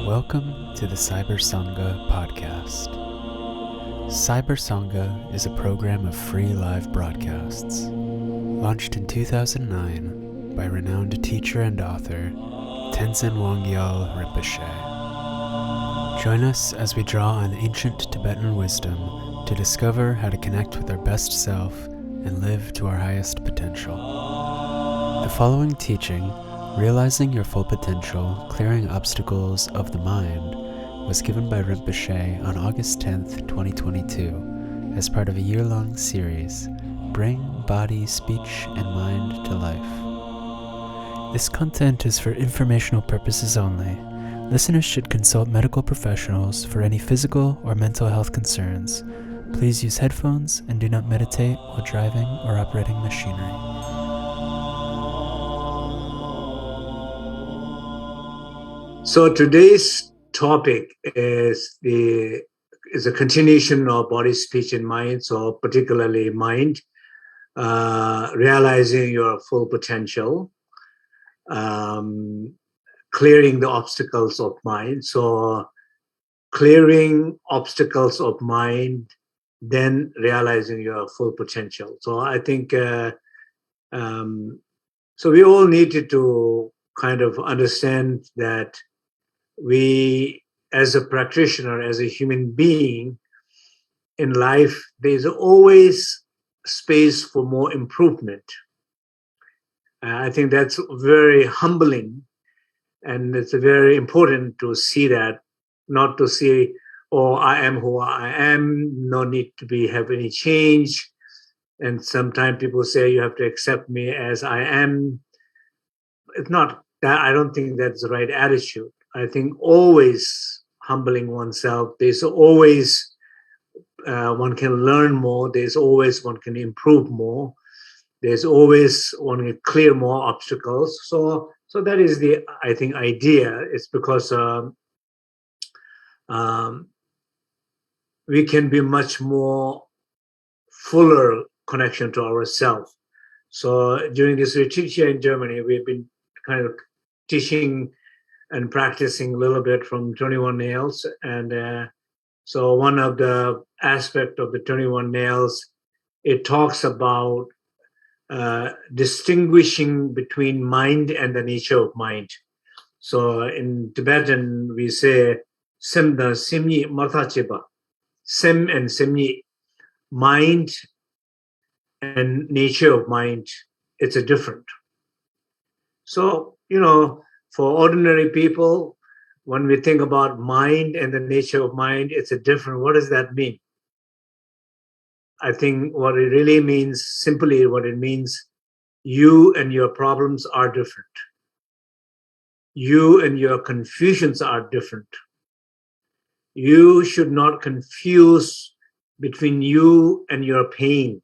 Welcome to the Cyber Sangha podcast. Cyber Sangha is a program of free live broadcasts, launched in 2009 by renowned teacher and author Tenzin Wangyal Rinpoche. Join us as we draw on ancient Tibetan wisdom to discover how to connect with our best self and live to our highest potential. The following teaching, Realizing Your Full Potential, Clearing Obstacles of the Mind, was given by Rinpoche on August 10th, 2022, as part of a year-long series, Bring Body, Speech, and Mind to Life. This content is for informational purposes only. Listeners should consult medical professionals for any physical or mental health concerns. Please use headphones and do not meditate while driving or operating machinery. So today's topic is a continuation of body, speech, and mind. So particularly mind, realizing your full potential, clearing the obstacles of mind. So clearing obstacles of mind, then realizing your full potential. So I think so we all needed to kind of understand that we, as a practitioner, as a human being in life, there's always space for more improvement. I think that's very humbling, and it's very important to see that, not to see, oh, I am who I am, no need to have any change. And sometimes people say you have to accept me as I am. It's not that. I don't think that's the right attitude. I think always humbling oneself. There's always one can learn more. There's always one can improve more. There's always one can clear more obstacles. So that is the, I think, idea. It's because we can be much more fuller connection to ourselves. So during this retreat here in Germany, we've been kind of teaching and practicing a little bit from 21 nails. And so one of the aspect of the 21 nails, it talks about distinguishing between mind and the nature of mind. So in Tibetan, we say, Semda Simni Marthachiba, Sem and Simni, mind and nature of mind, it's a different. So, for ordinary people, when we think about mind and the nature of mind, it's a different. What does that mean? I think what it really means, simply what it means, you and your problems are different. You and your confusions are different. You should not confuse between you and your pain,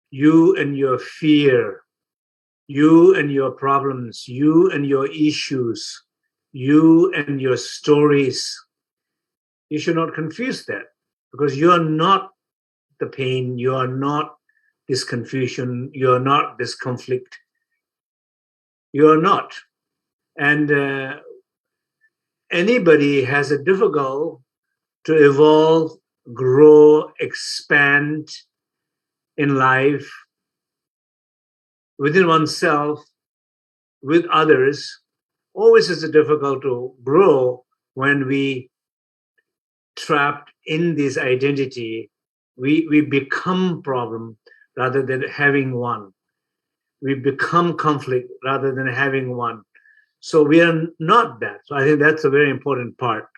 you and your fear, you and your problems, you and your issues, you and your stories. You should not confuse that, because you are not the pain, you are not this confusion, you are not this conflict. You are not. And anybody has a difficult to evolve, grow, expand in life, within oneself, with others. Always is difficult to grow when we trapped in this identity. We become problem rather than having one. We become conflict rather than having one. So we are not that. So I think that's a very important part.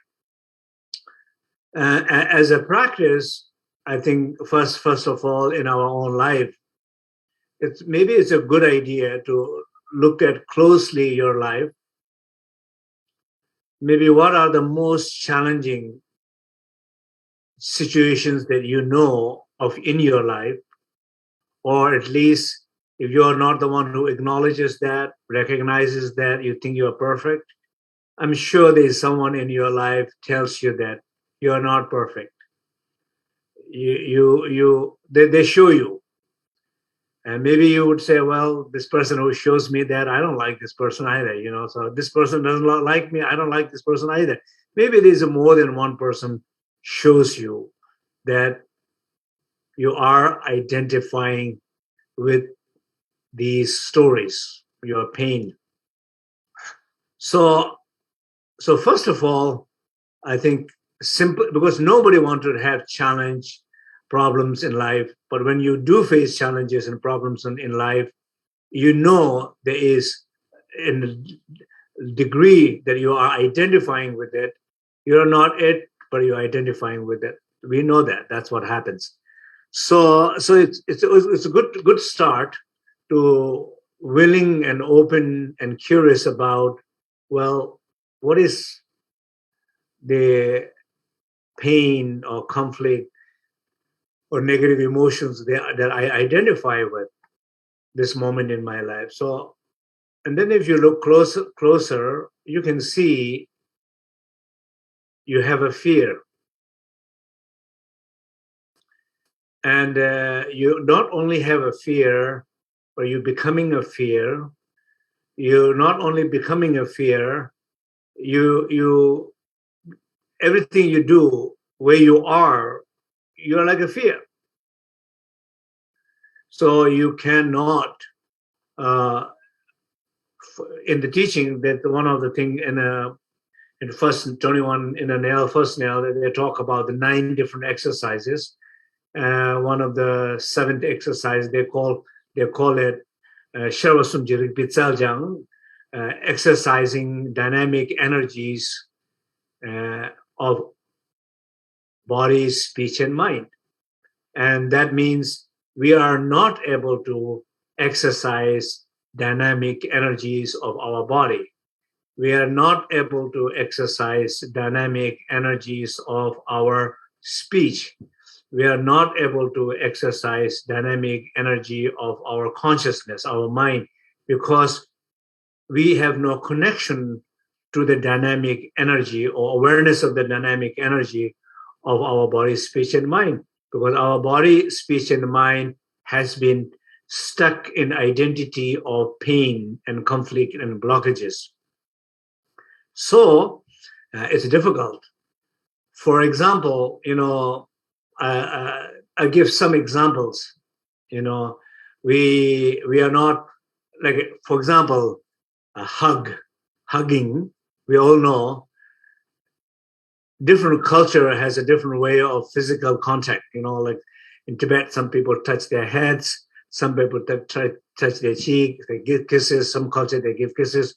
As a practice, I think first of all, in our own life, it's a good idea to look at closely your life. Maybe what are the most challenging situations that you know of in your life, or at least if you are not the one who acknowledges that, recognizes that you think you are perfect, I'm sure there is someone in your life tells you that you are not perfect. They show you. And maybe you would say, well, this person who shows me that, I don't like this person either, so this person doesn't like me, I don't like this person either. Maybe there's more than one person shows you that you are identifying with these stories, your pain. So first of all, I think simple, because nobody wants to have challenge problems in life. But when you do face challenges and problems in life, there is, in the degree that you are identifying with it, you're not it, but you're identifying with it. We know that. That's what happens. So it's a good start to willing and open and curious about, well, what is the pain or conflict or negative emotions that I identify with this moment in my life. So, and then if you look closer, you can see you have a fear. And you not only have a fear, but you're becoming a fear. You're not only becoming a fear, you everything you do where you are, you're like a fear. So you cannot, uh, in the teaching, that one of the thing in first 21 in a nail, first nail, they talk about the 9 different exercises. One of the 7th exercise they call it Sharvasum Jirik Pitsaljang, exercising dynamic energies of body, speech, and mind. And that means we are not able to exercise dynamic energies of our body. We are not able to exercise dynamic energies of our speech. We are not able to exercise dynamic energy of our consciousness, our mind, because we have no connection to the dynamic energy or awareness of the dynamic energy of our body, speech, and mind, because our body, speech, and mind has been stuck in identity of pain and conflict and blockages. So it's difficult. For example, I give some examples. We are not, like, for example, a hugging. We all know different culture has a different way of physical contact. Like in Tibet, some people touch their heads, some people touch their cheek, they give kisses. Some culture they give kisses,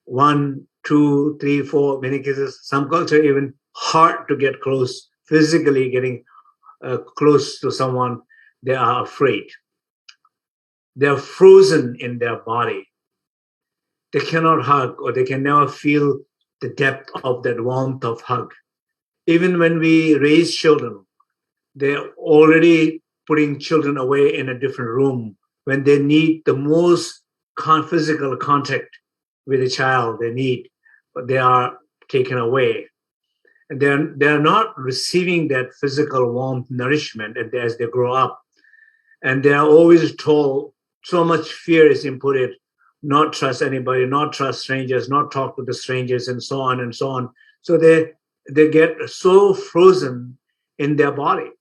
1, 2, 3, 4, many kisses. Some culture even hard to get close, physically getting close to someone. They are afraid. They're frozen in their body. They cannot hug, or they can never feel the depth of that warmth of hug. Even when we raise children, they're already putting children away in a different room when they need the most physical contact with a child they need, but they are taken away. And they're not receiving that physical warmth, nourishment as they grow up. And they are always told, so much fear is inputted, not trust anybody, not trust strangers, not talk to the strangers, and so on and so on. So they get so frozen in their body.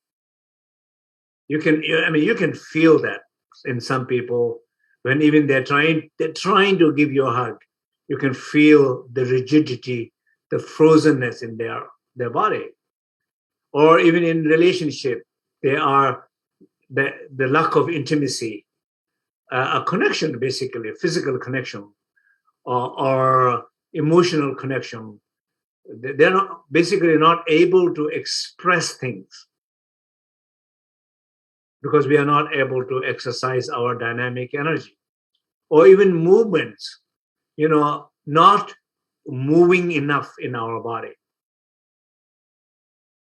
You can feel that in some people when even they're trying to give you a hug. You can feel the rigidity, the frozenness in their body. Or even in relationship, they are the lack of intimacy, a connection, basically a physical connection, or emotional connection. They're not basically not able to express things because we are not able to exercise our dynamic energy. Or even movements, not moving enough in our body.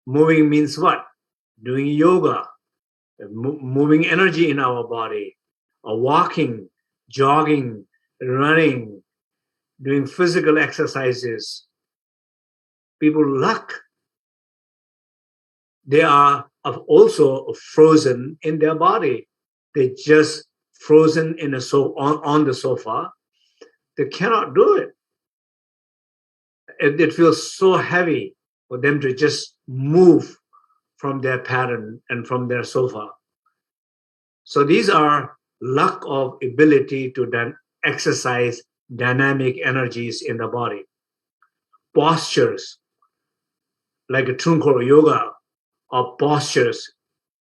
Moving means what? Doing yoga, moving energy in our body, or walking, jogging, running, doing physical exercises. People lack. They are also frozen in their body. They just frozen in on the sofa, they cannot do it. It feels so heavy for them to just move from their pattern and from their sofa. So these are lack of ability to then exercise dynamic energies in the body. Postures, like a Trunkor yoga, or postures,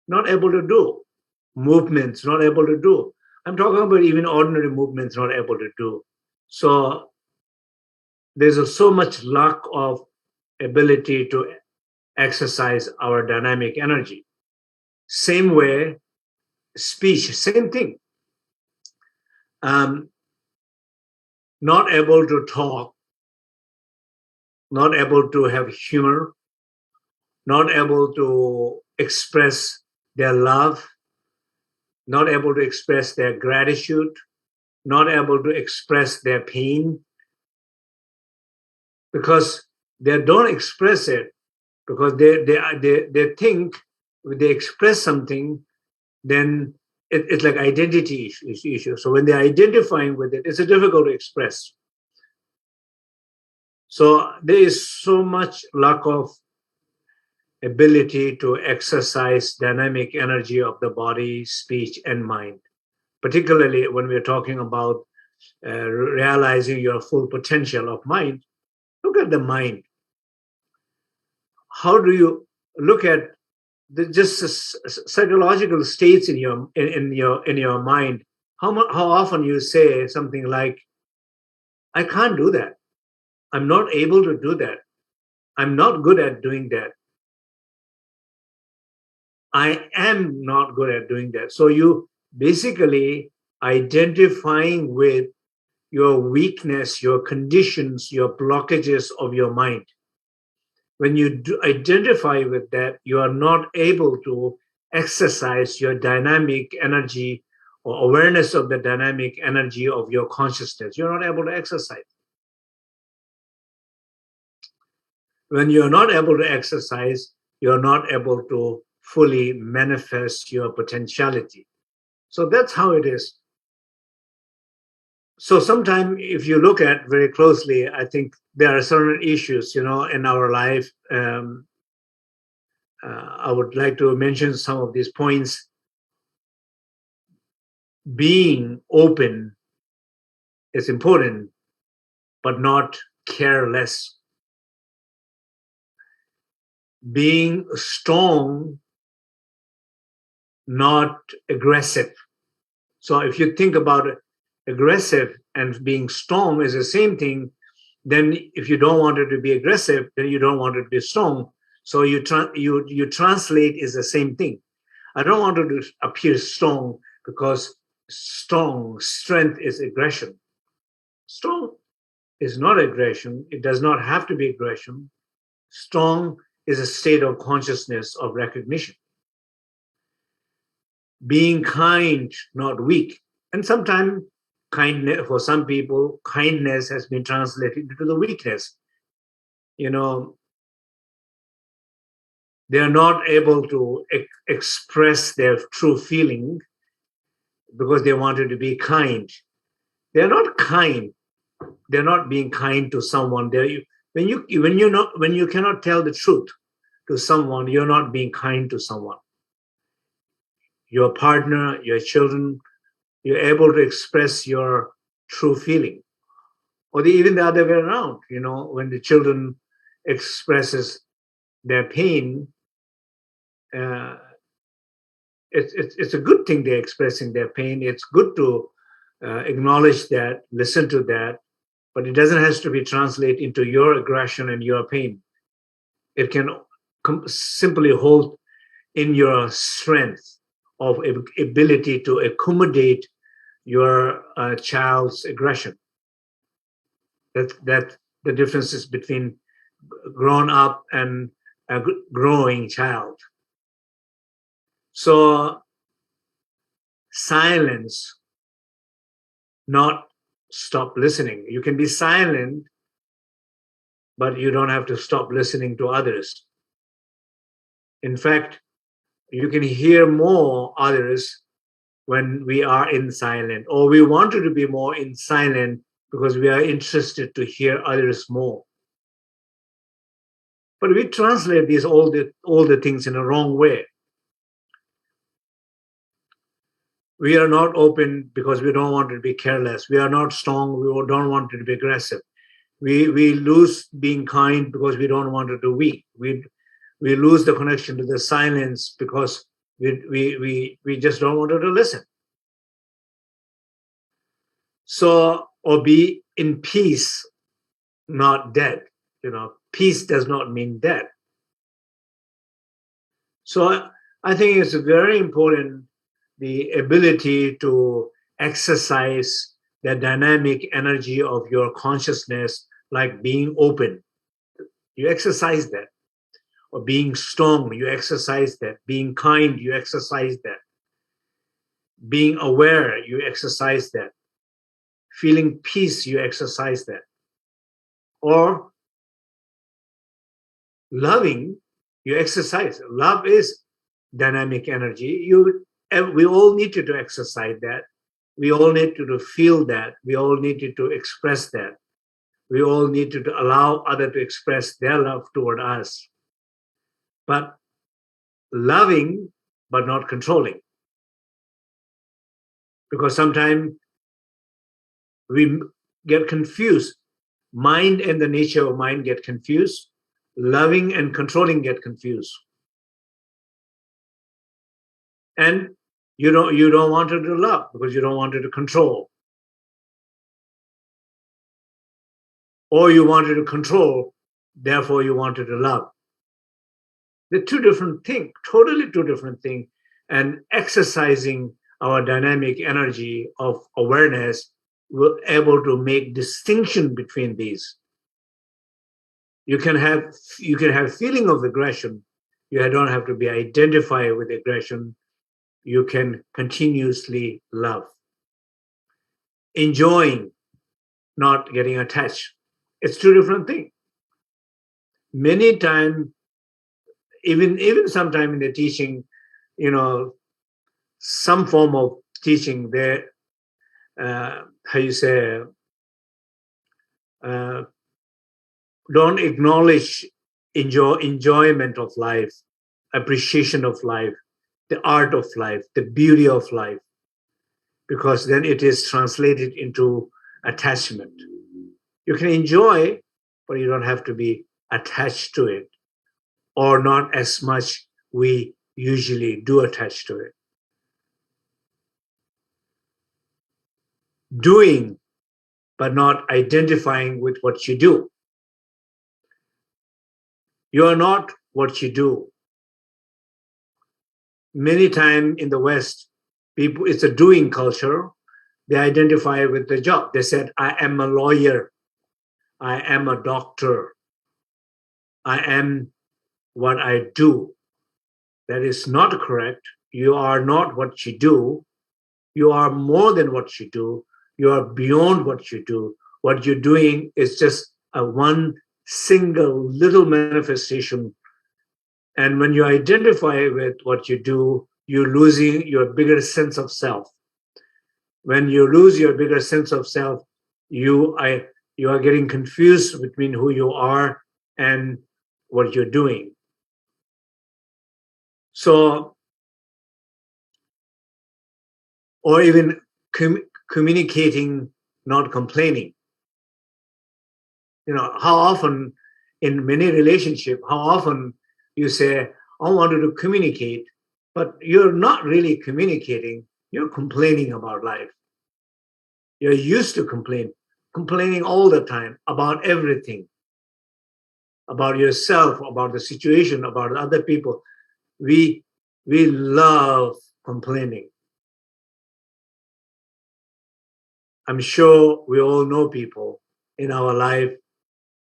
not able to do. Movements, not able to do. I'm talking about even ordinary movements, not able to do. So there's so much lack of ability to exercise our dynamic energy. Same way, speech, same thing. Not able to talk, not able to have humor, not able to express their love, not able to express their gratitude, not able to express their pain, because they don't express it, because they think if they express something, then it's like identity issue. So when they're identifying with it, it's difficult to express. So there is so much lack of ability to exercise dynamic energy of the body, speech, and mind, particularly when we're talking about realizing your full potential of mind. Look at the mind. How do you look at just psychological states in your mind? How often you say something like, "I can't do that. I'm not able to do that. I'm not good at doing that. I am not good at doing that." So you basically identifying with your weakness, your conditions, your blockages of your mind. When you identify with that, you are not able to exercise your dynamic energy or awareness of the dynamic energy of your consciousness. You're not able to exercise. When you're not able to exercise, you're not able to fully manifest your potentiality. So that's how it is. So sometimes if you look at very closely, I think there are certain issues, in our life. I would like to mention some of these points. Being open is important, but not careless. Being strong, not aggressive. So if you think about it, aggressive and being strong is the same thing, then if you don't want it to be aggressive, then you don't want it to be strong. So you translate is the same thing. I don't want it to appear strong because strength is aggression. Strong is not aggression. It does not have to be aggression. Strong is a state of consciousness of recognition. Being kind, not weak. And sometimes kindness, for some people, kindness has been translated into the weakness. They are not able to express their true feeling because they wanted to be kind. They're not kind. They're not being kind to someone. When you cannot tell the truth to someone, you're not being kind to someone. Your partner, your children, you're able to express your true feeling. Or even the other way around, when the children expresses their pain, it's a good thing they're expressing their pain. It's good to acknowledge that, listen to that, but it doesn't have to be translated into your aggression and your pain. It can simply hold in your strength of ability to accommodate your child's aggression. That the differences between grown up and a growing child. So silence, not stop listening. You can be silent, but you don't have to stop listening to others. In fact, you can hear more others when we are in silent, or we wanted to be more in silent because we are interested to hear others more. But we translate these all the things in a wrong way. We are not open because we don't want to be careless. We are not strong. We don't want to be aggressive. We lose being kind because we don't want to be weak. We lose the connection to the silence because we just don't want to listen. So, or be in peace, not dead. Peace does not mean dead. So I think it's very important, the ability to exercise the dynamic energy of your consciousness, like being open. You exercise that. Or being strong, you exercise that. Being kind, you exercise that. Being aware, you exercise that. Feeling peace, you exercise that. Or loving, you exercise. Love is dynamic energy. We all need to exercise that. We all need to feel that. We all need to express that. We all need to allow others to express their love toward us. But loving, but not controlling. Because sometimes we get confused. Mind and the nature of mind get confused. Loving and controlling get confused. And you don't want to love because you don't want to control. Or you wanted to control, therefore you wanted to love. They're two different things, totally two different things. And exercising our dynamic energy of awareness, we're able to make distinction between these. You can have feeling of aggression. You don't have to be identified with aggression. You can continuously love. Enjoying, not getting attached. It's two different things. Many times, even sometime in the teaching, some form of teaching there, how you say, don't acknowledge enjoyment of life, appreciation of life, the art of life, the beauty of life, because then it is translated into attachment. You can enjoy, but you don't have to be attached to it, or not as much we usually do attach to it. Doing, but not identifying with what you do. You are not what you do. Many times in the West, people, it's a doing culture. They identify with the job. They said, I am a lawyer. I am a doctor. I am what I do. That is not correct. You are not what you do. You are more than what you do. You are beyond what you do. What you're doing is just a one single little manifestation. And when you identify with what you do, you're losing your bigger sense of self. When you lose your bigger sense of self, you are getting confused between who you are and what you're doing. So, or even communicating, not complaining. How often in many relationships, how often you say, I wanted to communicate, but you're not really communicating, you're complaining about life. You're used to complaining all the time about everything, about yourself, about the situation, about other people. We love complaining. I'm sure we all know people in our life,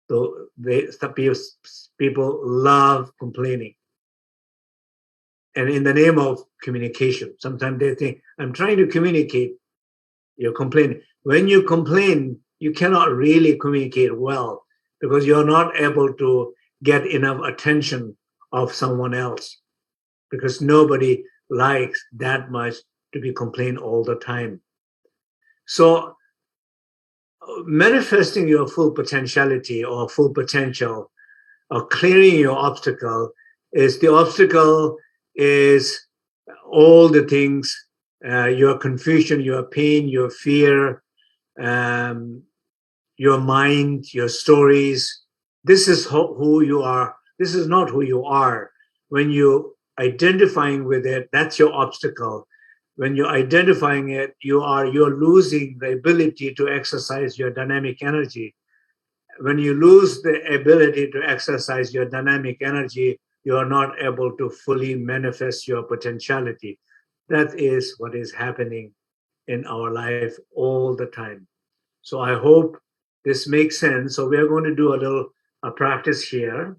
so people love complaining. And in the name of communication, sometimes they think, I'm trying to communicate, you're complaining. When you complain, you cannot really communicate well because you're not able to get enough attention of someone else, because nobody likes that much to be complained all the time. So manifesting your full potentiality or full potential or clearing your obstacle is the obstacle is all the things, your confusion, your pain, your fear, your mind, your stories. This is who you are. This is not who you are. When you identifying with it, that's your obstacle. When you're identifying it, you're losing the ability to exercise your dynamic energy. When you lose the ability to exercise your dynamic energy, you are not able to fully manifest your potentiality. That is what is happening in our life all the time. So I hope this makes sense. So we are going to do a practice here.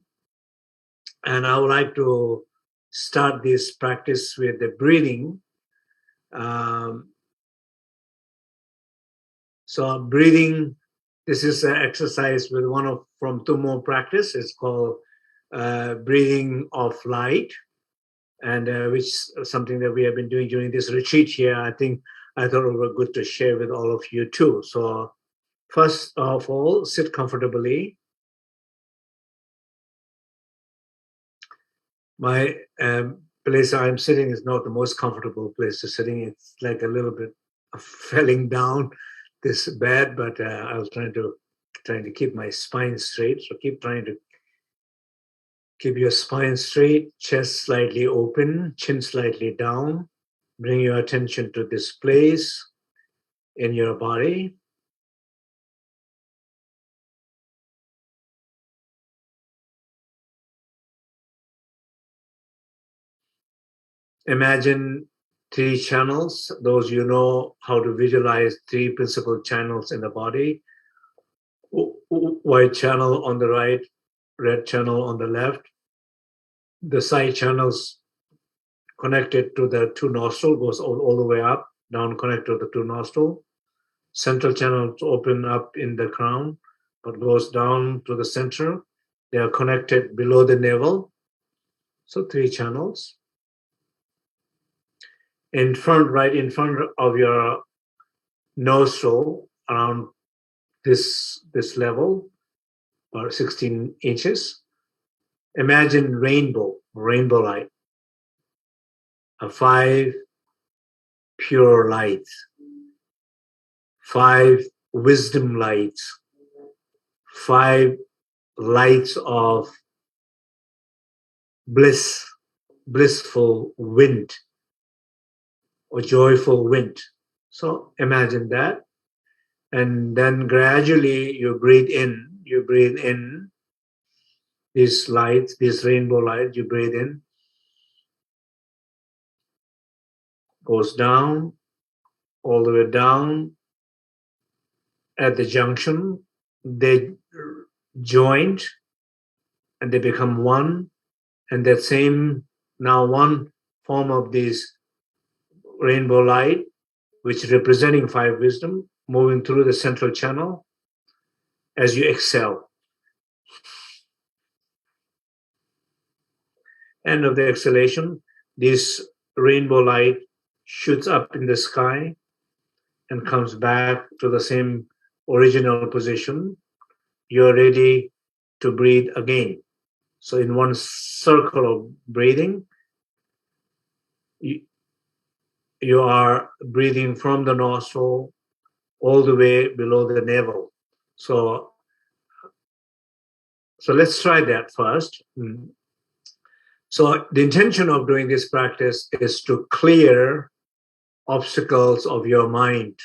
And I would like to start this practice with the breathing. So breathing, this is an exercise with from Tummo practice. It's called breathing of light, and which is something that we have been doing during this retreat here. I thought it would be good to share with all of you too. So first of all, sit comfortably. My place I'm sitting is not the most comfortable place to sitting. It's like a little bit of falling down this bed, but I was trying to keep my spine straight. So keep trying to keep your spine straight, chest slightly open, chin slightly down. Bring your attention to this place in your body. Imagine three channels. Those you know how to visualize three principal channels in the body. White channel on the right, red channel on the left. The side channels connected to the two nostrils goes all the way up, down, connect to the two nostrils. Central channels open up in the crown, but goes down to the center. They are connected below the navel. So three channels. Right in front of your nostril, around this level, or 16 inches. Imagine rainbow light, a 5 pure lights, 5 wisdom lights, 5 lights of blissful wind or joyful wind. So imagine that. And then gradually you breathe in these lights, these rainbow lights, you breathe in, goes down, all the way down. At the junction, they joined and they become one. And that same, now one form of this rainbow light, which is representing 5 wisdom, moving through the central channel as you exhale. End of the exhalation, this rainbow light shoots up in the sky and comes back to the same original position. You're ready to breathe again. So in one circle of breathing, you are breathing from the nostril all the way below the navel. So let's try that first. So the intention of doing this practice is to clear obstacles of your mind,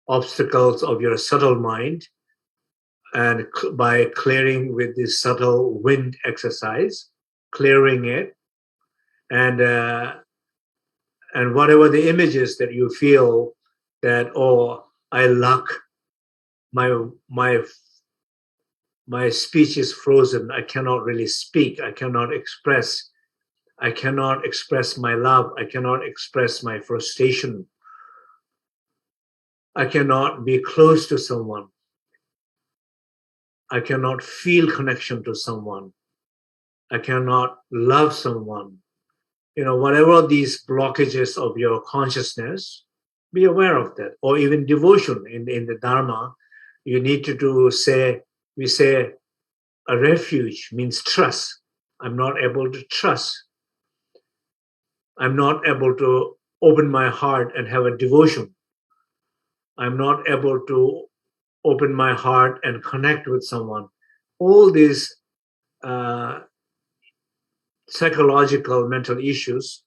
obstacles of your subtle mind, and by clearing with this subtle wind exercise, clearing it, and whatever the images that you feel that, oh, I lack, my speech is frozen, I cannot really speak, I cannot express my love, I cannot express my frustration, I cannot be close to someone, I cannot feel connection to someone, I cannot love someone. whatever these blockages of your consciousness, be aware of that. Or even devotion in the Dharma, you need to say, we say a refuge means trust. I'm not able to trust. I'm not able to open my heart and have a devotion. I'm not able to open my heart and connect with someone. All these uh, psychological, mental issues,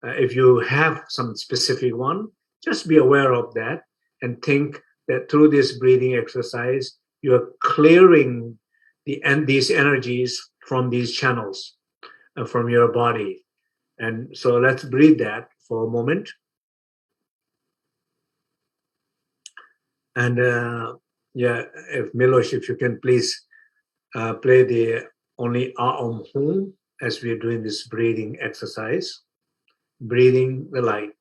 if you have some specific one, just be aware of that and think that through this breathing exercise, you are clearing these energies from these channels, from your body. And so let's breathe that for a moment. And yeah, if Milosh, if you can please play the only Aum Hum as we are doing this breathing exercise, breathing the light.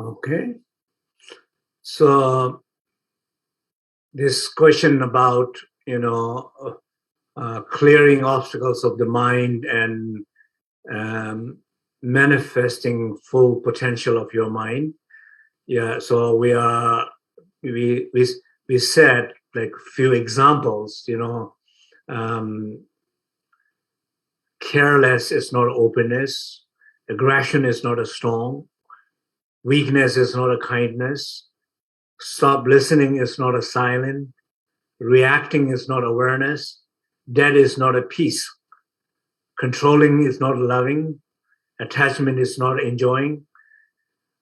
Okay. So this question about, clearing obstacles of the mind and um, manifesting full potential of your mind. Yeah. So we said like few examples. Um, Careless is not openness. Aggression is not a strong. Weakness is not a kindness. Stop listening is not a silent. Reacting is not awareness. Dead is not a peace. Controlling is not loving. Attachment is not enjoying.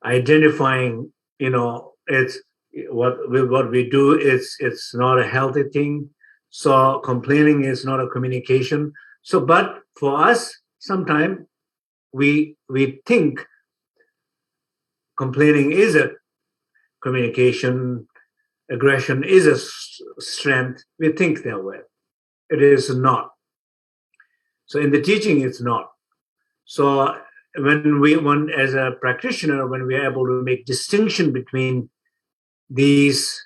Identifying, it's what we do. It's not a healthy thing. So complaining is not a communication. So, but for us, sometimes we think complaining is a communication, aggression is a strength. We think that way. It is not. So in the teaching, it's not. So when as a practitioner, when we are able to make distinction between these,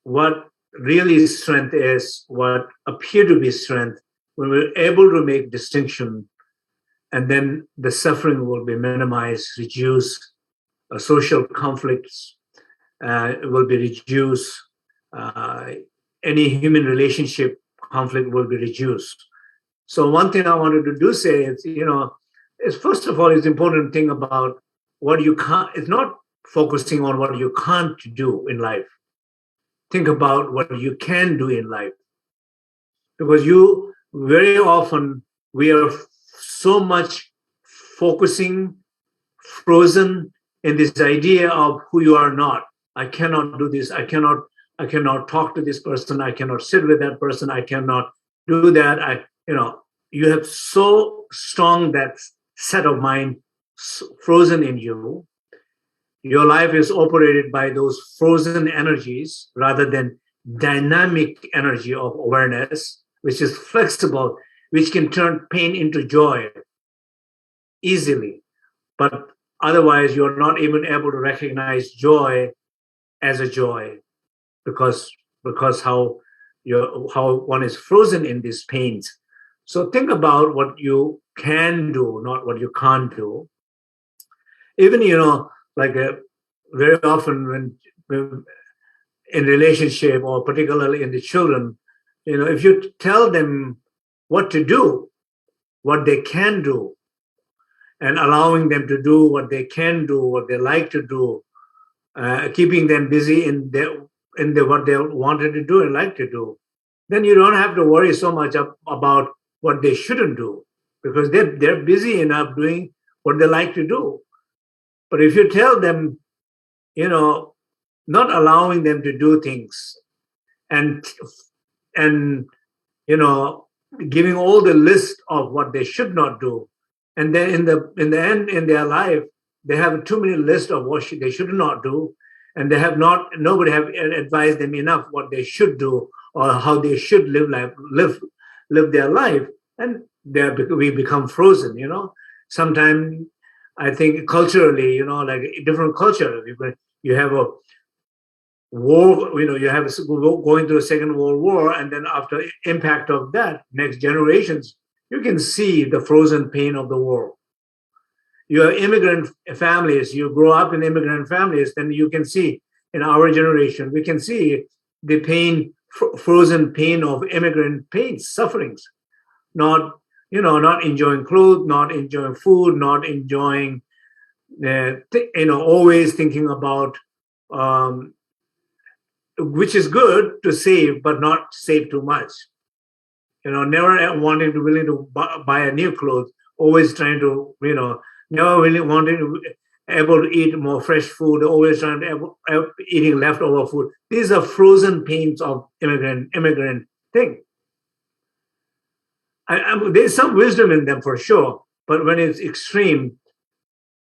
what really strength is, what appear to be strength, when we're able to make distinction, and then the suffering will be minimized, reduced, social conflicts will be reduced, uh, any human relationship conflict will be reduced. So one thing I wanted to do say is, is first of all, it's important thing about what you can't. It's not focusing on what you can't do in life. Think about what you can do in life, because you very often we are so much focusing, frozen in this idea of who you are not. I cannot do this. I cannot talk to this person. I cannot sit with that person. I cannot do that. You have so strong that set of mind frozen in you. Your life is operated by those frozen energies rather than dynamic energy of awareness, which is flexible, which can turn pain into joy easily. But otherwise, you're not even able to recognize joy as a joy, because how one is frozen in these pains. So think about what you can do, not what you can't do. Even like very often when in relationship, or particularly in the children, if you tell them what to do, what they can do, and allowing them to do what they can do, what they like to do, keeping them busy in what they wanted to do and like to do, then you don't have to worry so much about what they shouldn't do, because they're busy enough doing what they like to do. But if you tell them, you know, not allowing them to do things, and and you know, giving all the list of what they should not do, and then in the end in their life they have too many lists of what they should not do, and they have not nobody have advised them enough what they should do or how they should live their life, and we become frozen. Sometimes I think culturally, like different culture, you have a war, you have going through a second world war, and then after impact of that, next generations, you can see the frozen pain of the war. You have immigrant families, you grow up in immigrant families, then you can see in our generation, we can see the pain, frozen pain of immigrant pain, sufferings, not not enjoying clothes, not enjoying food, not enjoying always thinking about um, which is good to save, but not save too much. Never wanting to willing to buy a new clothes, always trying to, never really wanting to able to eat more fresh food, always trying to eating leftover food. These are frozen pains of immigrant thing. There's some wisdom in them for sure, but when it's extreme,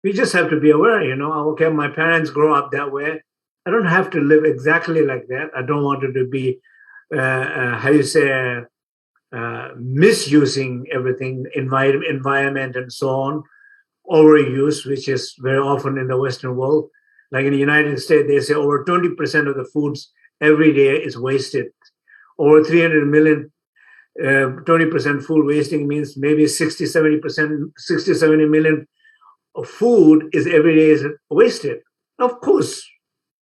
we just have to be aware. Okay, my parents grow up that way. I don't have to live exactly like that. I don't want it to be, how you say, misusing everything, environment, and so on. overuse, which is very often in the Western world. Like in the United States, they say over 20% of the foods every day is wasted. Over 300 million, 20% food wasting means maybe 60, 70%, 60, 70 million of food is every day is wasted. Of course,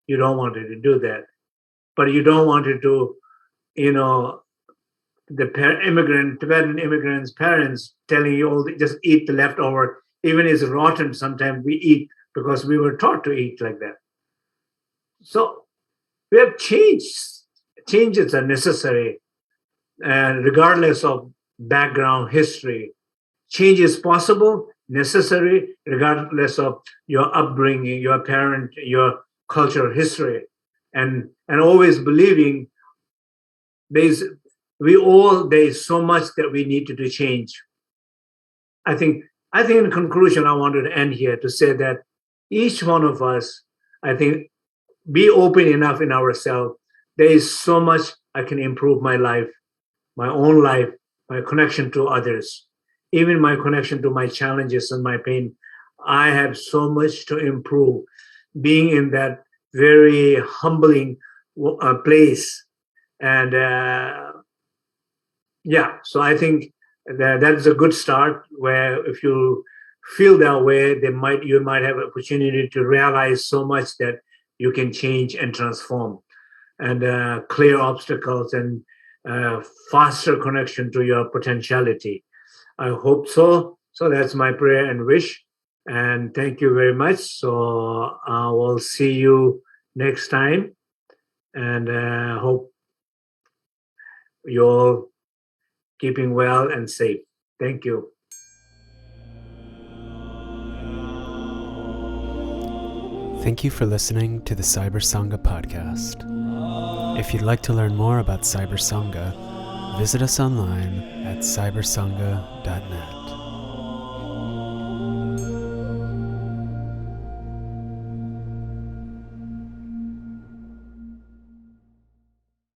you don't want it to do that, but you don't want it to, the Tibetan immigrants' parents telling you, oh, just eat the leftover, even it's rotten. Sometimes we eat because we were taught to eat like that. So we have changed. Changes are necessary, and regardless of background history, change is possible, necessary, regardless of your upbringing, your parent, your cultural history, and always believing there's so much that we need to do change. I think in conclusion, I wanted to end here to say that each one of us, I think, be open enough in ourselves. There is so much I can improve my life, my own life, my connection to others, even my connection to my challenges and my pain. I have so much to improve. Being in that very humbling place, and so I think that's a good start. Where if you feel that way, you might have opportunity to realize so much that you can change and transform, and clear obstacles and faster connection to your potentiality. I hope so. So that's my prayer and wish. And thank you very much. So I will see you next time, and hope you're keeping well and safe. Thank you. Thank you for listening to the Cyber Sangha podcast. If you'd like to learn more about Cyber Sangha, visit us online at cybersangha.net.